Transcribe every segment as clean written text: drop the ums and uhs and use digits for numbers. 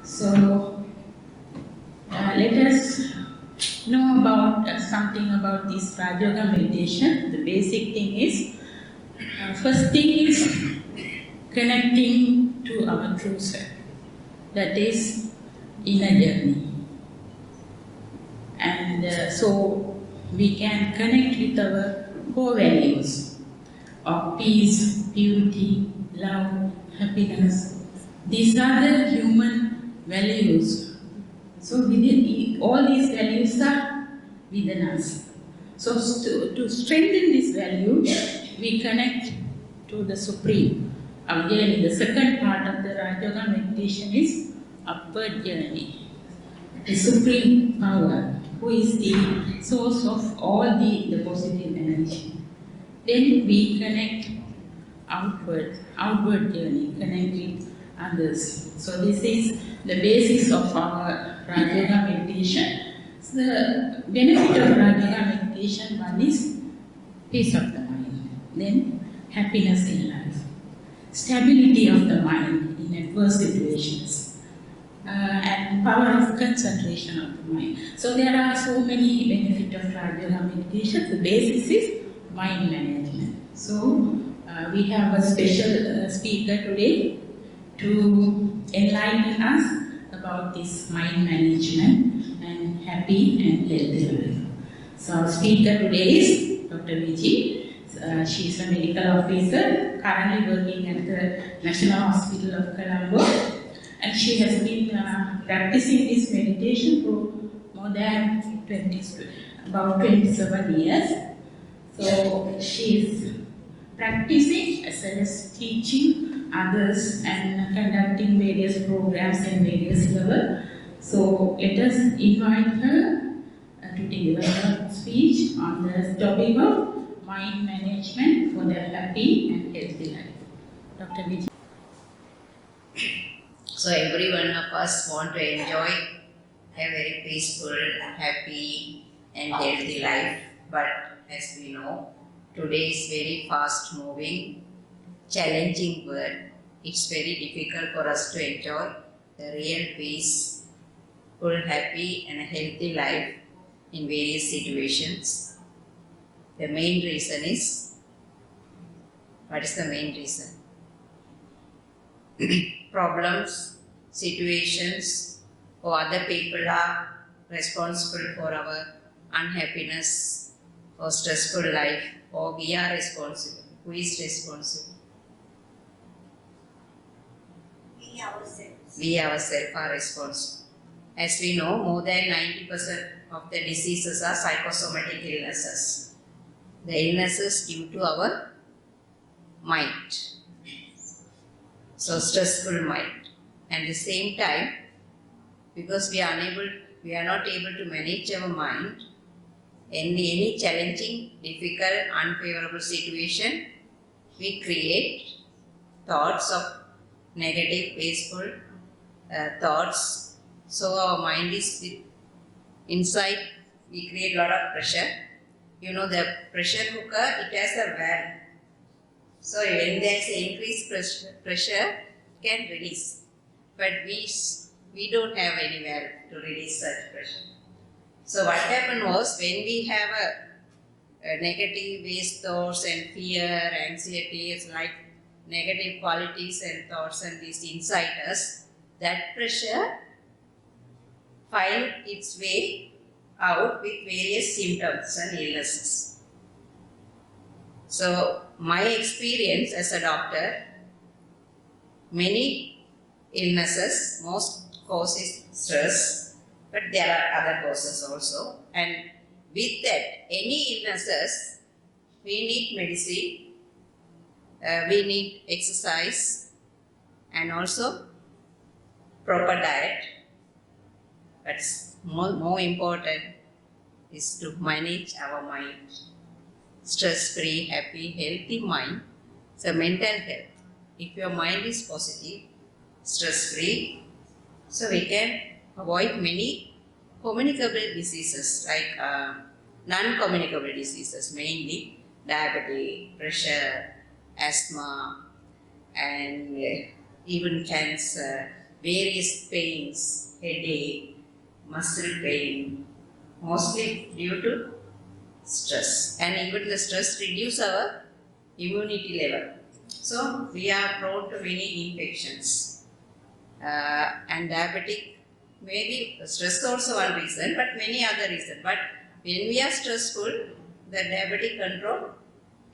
So let us know about something about this Rajayoga meditation. The basic thing is, first thing is connecting to our true self. That is inner journey. And so we can connect with our core values of peace, purity, love, happiness. These are the human values. So within all these values are within us. So to strengthen this value, we connect to the Supreme. Again, the second part of the Rajayoga meditation is upward journey. The Supreme Power, who is the source of all the positive energy. Then we connect outward journey, connect with others. So this is the basis of our Rajayoga meditation. So the benefit of Rajayoga meditation, one is peace of the mind, then happiness in life, stability of the mind in adverse situations, and power of concentration of the mind. So there are so many benefits of Rajayoga meditation. The basis is mind management. So we have a special speaker today to enlighten us about this mind management and happy and healthy life. So our speaker today is Dr. Viji. She is a medical officer currently working at the National Hospital of Colombo, and she has been practicing this meditation for more than about 27 years. So she is practicing as well as teaching others and conducting various programs and various levels. So let us invite her to deliver a speech on the topic of mind management for the happy and healthy life. Dr. Viji. So every one of us want to enjoy a very peaceful, happy and healthy life. But as we know, today is very fast moving, challenging world. It's very difficult for us to enjoy the real peace, full, happy and healthy life in various situations. The main reason is, what is the main reason? Problems, situations, or other people are responsible for our unhappiness or stressful life, or we are responsible. Who is responsible? We ourselves. We ourselves are responsible. As we know, more than 90% of the diseases are psychosomatic illnesses. The illnesses due to our mind. So stressful mind. And at the same time, because we are not able to manage our mind, any challenging, difficult, unfavorable situation, we create thoughts of negative, wasteful thoughts. So our mind is inside, we create a lot of pressure. You know, the pressure cooker, it has a valve. So when there is increased pressure, it can release. But we don't have any valve to release such pressure. So what happened was, when we have a negative waste thoughts and fear, anxiety, it's like negative qualities and thoughts and these inside us, that pressure finds its way out with various symptoms and illnesses. So my experience as a doctor, many illnesses, most causes stress, but there are other causes also. And with that, any illnesses, we need medicine, we need exercise, and also proper diet. But more important is to manage our mind. Stress-free, happy, healthy mind. So mental health. If your mind is positive, stress-free, so we can avoid many communicable diseases like non-communicable diseases, mainly diabetes, pressure, asthma, and even cancer, various pains, headache, muscle pain, mostly due to stress. And even the stress reduces our immunity level. So we are prone to many infections. And diabetic, maybe stress also one reason, but many other reasons. But when we are stressful, the diabetic control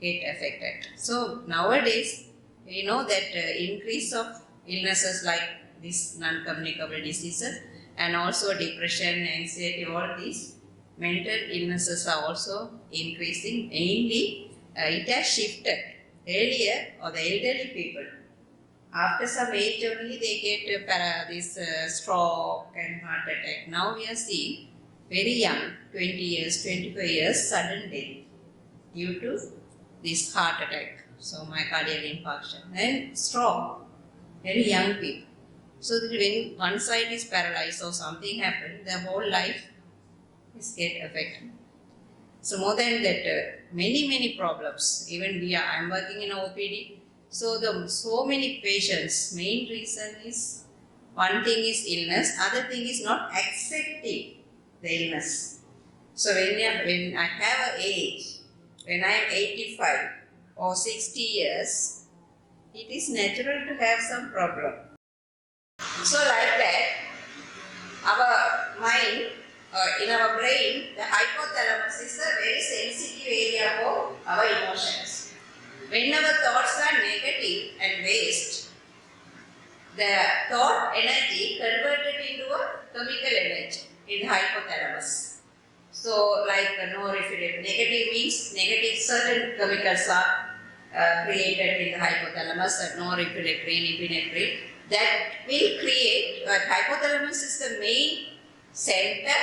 get affected. So nowadays, we know that increase of illnesses like these non-communicable diseases and also depression, anxiety, all these mental illnesses are also increasing. Mainly, it has shifted. Earlier, or the elderly people, after some age only they get this stroke and heart attack. Now we are seeing very young, 20 years, 25 years, sudden death due to this heart attack, so myocardial infarction and stroke, very young people. So that when one side is paralyzed or something happens, the whole life is get affected. So more than that, many problems. Even I am working in OPD. So many patients. Main reason is one thing is illness, other thing is not accepting the illness. So when I have an age, when I am 85 or 60 years, it is natural to have some problem. So like that, our mind, in our brain, the hypothalamus is a very sensitive area for our emotions. When our thoughts are negative and waste, the thought energy converted into a chemical energy in the hypothalamus. So like norepinephrine, negative means negative certain chemicals are created in the hypothalamus, norepinephrine, epinephrine, that will create, hypothalamus is the main center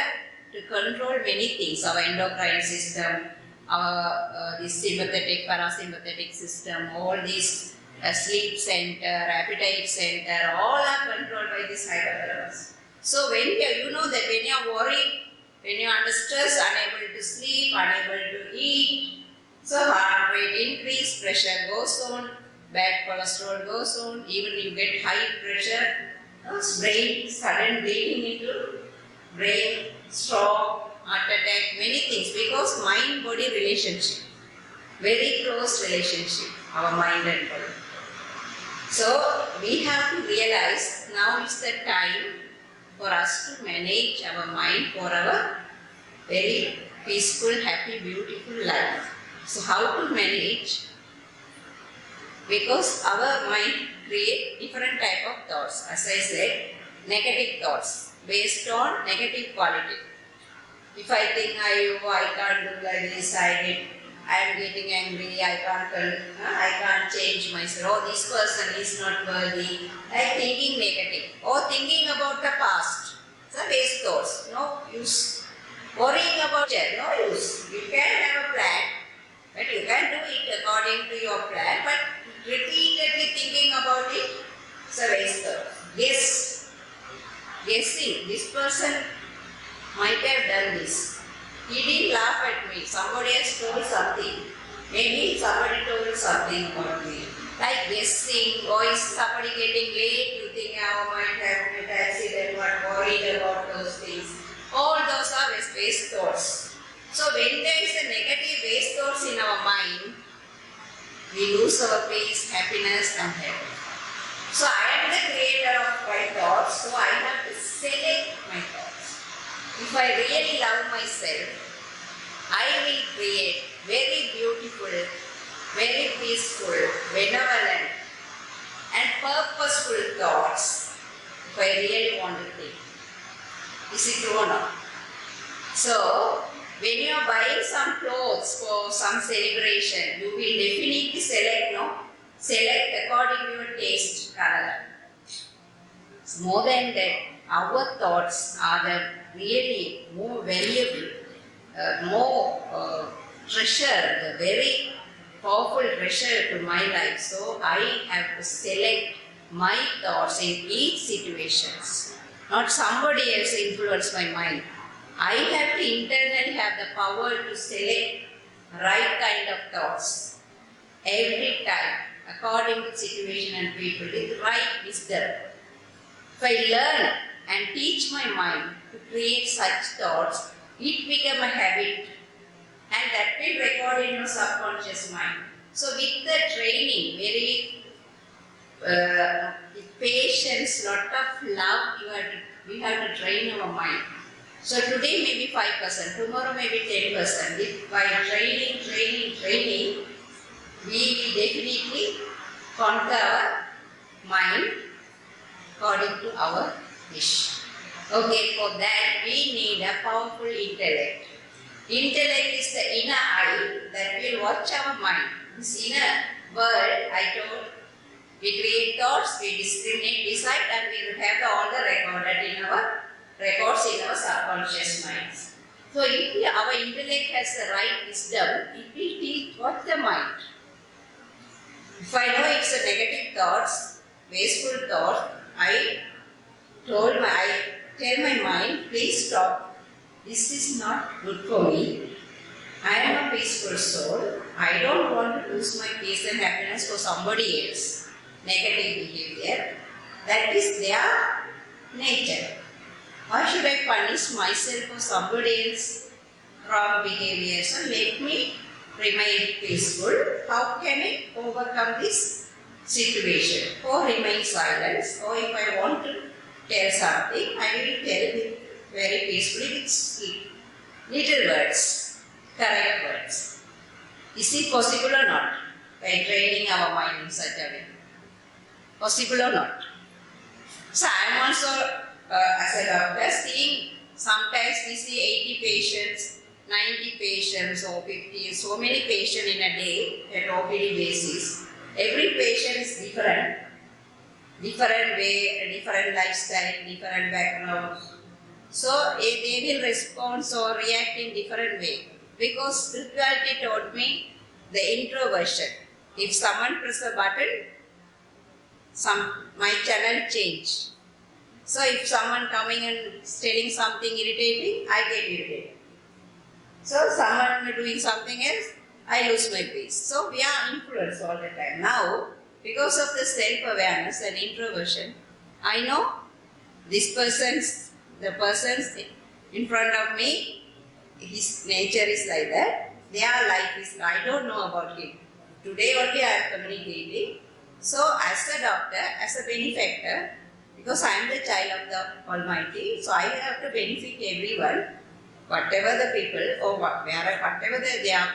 to control many things, our endocrine system, our this sympathetic, parasympathetic system, all these sleep center, appetite center, all are controlled by this hypothalamus. So when you know that when you are worried, when you are under stress, unable to sleep, unable to eat, so heart rate increase, pressure goes on, bad cholesterol goes on, even you get high pressure, brain sudden bleeding into brain, stroke, heart attack, many things, because mind-body relationship, very close relationship, our mind and body. So we have to realize now is the time for us to manage our mind for our very peaceful, happy, beautiful life. So how to manage? Because our mind create different type of thoughts. As I said, negative thoughts based on negative quality. If I think I can't do like this, I am getting angry, I can't change myself, oh this person is not worthy, like thinking negative or thinking about the past. So waste thoughts, no use. Worrying about it, no use. You can have a plan, but you can do it according to your plan, but repeatedly thinking about it, so waste thoughts. Guessing, this person might have done this. He didn't laugh at me. Somebody has told something. Maybe somebody told something about me. Like guessing, or is somebody getting late, you think I might have an accident, but worried about those things. All those are waste thoughts. So when there is a negative waste thoughts in our mind, we lose our peace, happiness and health. So I am the creator of my thoughts, so I have to select my thoughts. If I really love myself, I will create very beautiful, very peaceful, benevolent and purposeful thoughts if I really want to think. Is it true or not? So, when you are buying some clothes for some celebration, you will definitely select according to your taste color. More than that, our thoughts are the really more valuable, more treasure, the very powerful treasure to my life. So I have to select my thoughts in each situations. Not somebody else influence my mind. I have to internally have the power to select right kind of thoughts every time according to situation and people with right wisdom. If If I learn and teach my mind to create such thoughts, it become a habit and that will record in your subconscious mind. So with the training, very patience, lot of love, we have to train our mind. So today maybe 5%, tomorrow maybe 10%. If by training, we will definitely conquer our mind according to our wish. Okay, for that we need a powerful intellect. Intellect is the inner eye that will watch our mind. This inner world, I told, we create thoughts, we discriminate, decide, and we will have all the recorded in our records in our subconscious minds. So if our intellect has the right wisdom, it will watch the mind. If I know it's a negative thoughts, wasteful thought, I tell my mind, please stop. This is not good for me. I am a peaceful soul. I don't want to lose my peace and happiness for somebody else. Negative behavior. That is their nature. Why should I punish myself for somebody else's wrong behavior? So let me remain peaceful. How can I overcome this situation? Or remain silent. Or if I want to tell something, I will tell it very peacefully with little words, correct words. Is it possible or not? By training our mind in such a way. Possible or not? So I am also, as a doctor, seeing sometimes we see 80 patients, 90 patients or 50, so many patients in a day at OPD basis. Every patient is different. Different way, different lifestyle, different background. So they will respond or react in different way. Because spirituality taught me the introversion. If someone press a button, my channel change. So if someone coming and telling something irritating, I get irritated. So someone doing something else, I lose my peace. So we are influenced all the time. Now, because of the self-awareness and introversion, I know the person's in front of me, his nature is like that. Their life is, I don't know about him. Today only I am communicating. So as a doctor, as a benefactor, because I am the child of the Almighty, so I have to benefit everyone, whatever the people or whatever their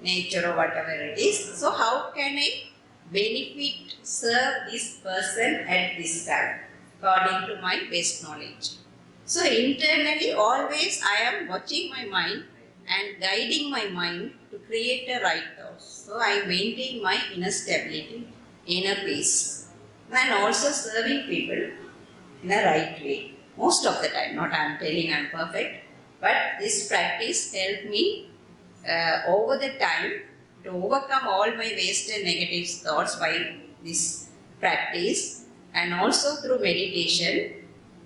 nature or whatever it is. So how can I benefit, serve this person at this time, according to my best knowledge? So internally, always I am watching my mind and guiding my mind to create a right thoughts. So I maintain my inner stability, inner peace, and also serving people in a right way. Most of the time, not I am telling I am perfect, but this practice helped me over the time to overcome all my waste and negative thoughts by this practice, and also through meditation.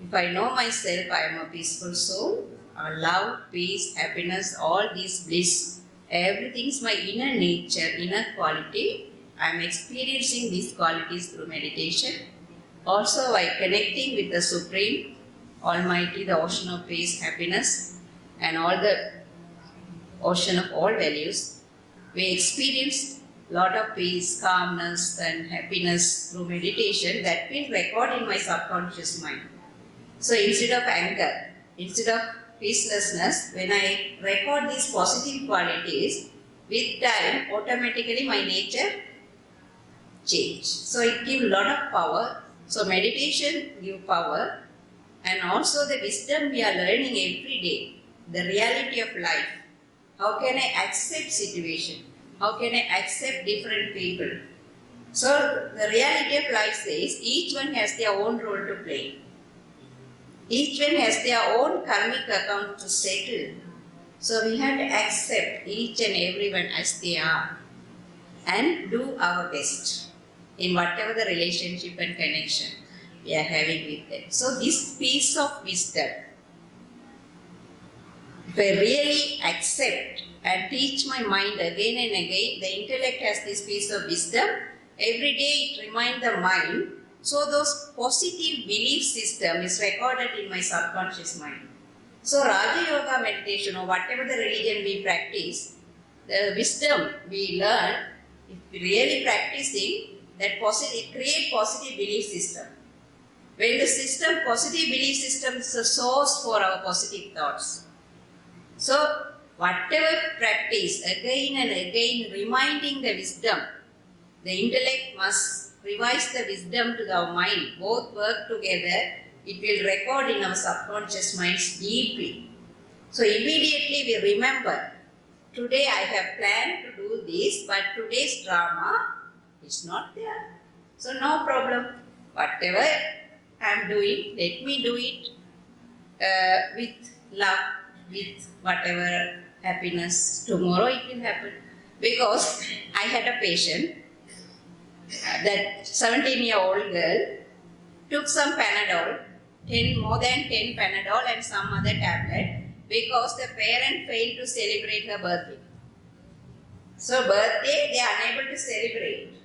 If I know myself, I am a peaceful soul, love, peace, happiness, all these bliss, everything is my inner nature, inner quality. I am experiencing these qualities through meditation. Also by connecting with the Supreme, Almighty, the ocean of peace, happiness, and all the ocean of all values, we experience lot of peace, calmness and happiness through meditation that will record in my subconscious mind. So instead of anger, instead of peacelessness, when I record these positive qualities, with time automatically my nature change. So it gives a lot of power. So meditation gives power, and also the wisdom we are learning every day, the reality of life. How can I accept situation? How can I accept different people? So the reality of life says each one has their own role to play. Each one has their own karmic account to settle. So we have to accept each and everyone as they are and do our best in whatever the relationship and connection we are having with them. So this piece of wisdom, if I really accept and teach my mind again and again, the intellect has this piece of wisdom. Every day it reminds the mind So those positive belief system is recorded in my subconscious mind. So Rajayoga meditation or whatever the religion we practice, the wisdom we learn, if we really practicing, that positive, create positive belief system. When the system, positive belief system is a source for our positive thoughts. So whatever practice, again and again reminding the wisdom, the intellect must revise the wisdom to our mind. Both work together, it will record in our subconscious minds deeply. So immediately we remember, today I have planned to do this, but today's drama is not there. So no problem. Whatever I am doing, let me do it with love, with whatever happiness. Tomorrow it will happen. Because I had a patient, that 17-year-old girl took some Panadol, more than 10 Panadol and some other tablet, because the parent failed to celebrate her birthday. So birthday they are unable to celebrate.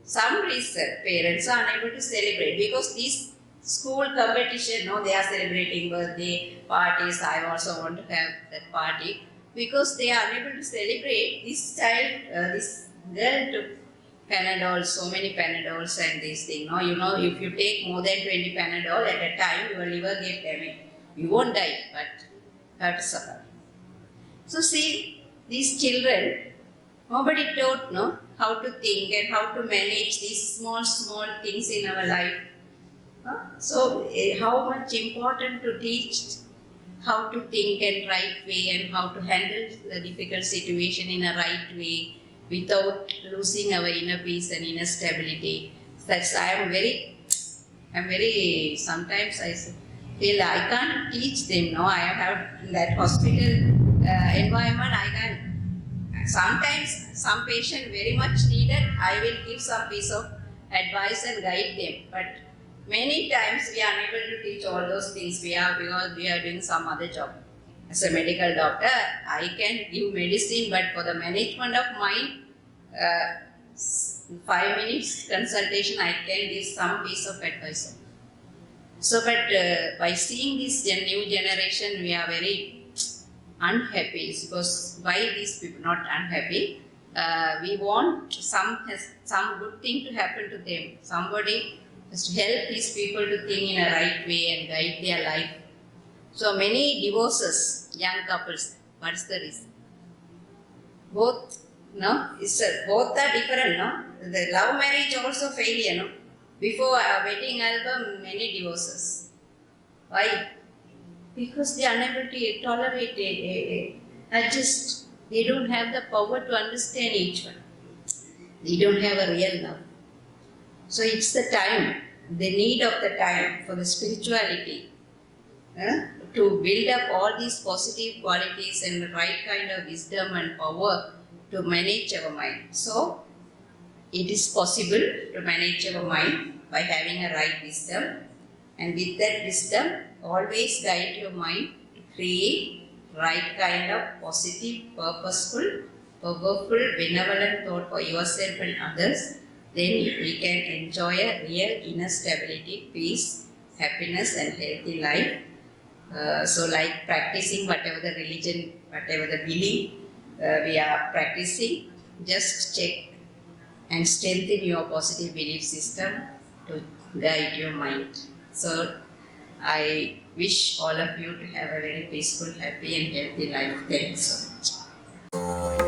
Some reason parents are unable to celebrate because this school competition, no, they are celebrating birthday parties. I also want to have that party because they are unable to celebrate. This child, this girl took Panadol, so many Panadols and these things. No, you know, if you take more than 20 Panadol at a time, your liver get damaged. You won't die, but have to suffer. So see, these children, nobody taught no how to think and how to manage these small things in our life. So how much important to teach how to think in right way and how to handle the difficult situation in a right way without losing our inner peace and inner stability. That's I am very sometimes I feel I can't teach them. No, I have that hospital environment. I can. Sometimes some patient very much needed, I will give some piece of advice and guide them. But many times we are unable to teach all those things because we are doing some other job. As a medical doctor, I can give medicine, but for the management of mind, 5 minutes consultation, I can give some piece of advice. So, but by seeing this new generation, we are very unhappy because why these people not unhappy? We want some good thing to happen to them. Somebody has to help these people to think in a right way and guide their life. So many divorces, young couples. What is the reason? Both are different. No, the love marriage also failure. No, before a wedding album, many divorces. Why? Because they are unable to tolerate, adjust. They don't have the power to understand each one. They don't have a real love. So it's the time, the need of the time for the spirituality to build up all these positive qualities and the right kind of wisdom and power to manage our mind. So it is possible to manage our mind by having a right wisdom, and with that wisdom, always guide your mind to create right kind of positive, purposeful, powerful, benevolent thought for yourself and others. Then we can enjoy a real inner stability, peace, happiness and healthy life. So like practicing whatever the religion, whatever the belief we are practicing, just check and strengthen your positive belief system to guide your mind. So I wish all of you to have a very peaceful, happy and healthy life. Thank you so much.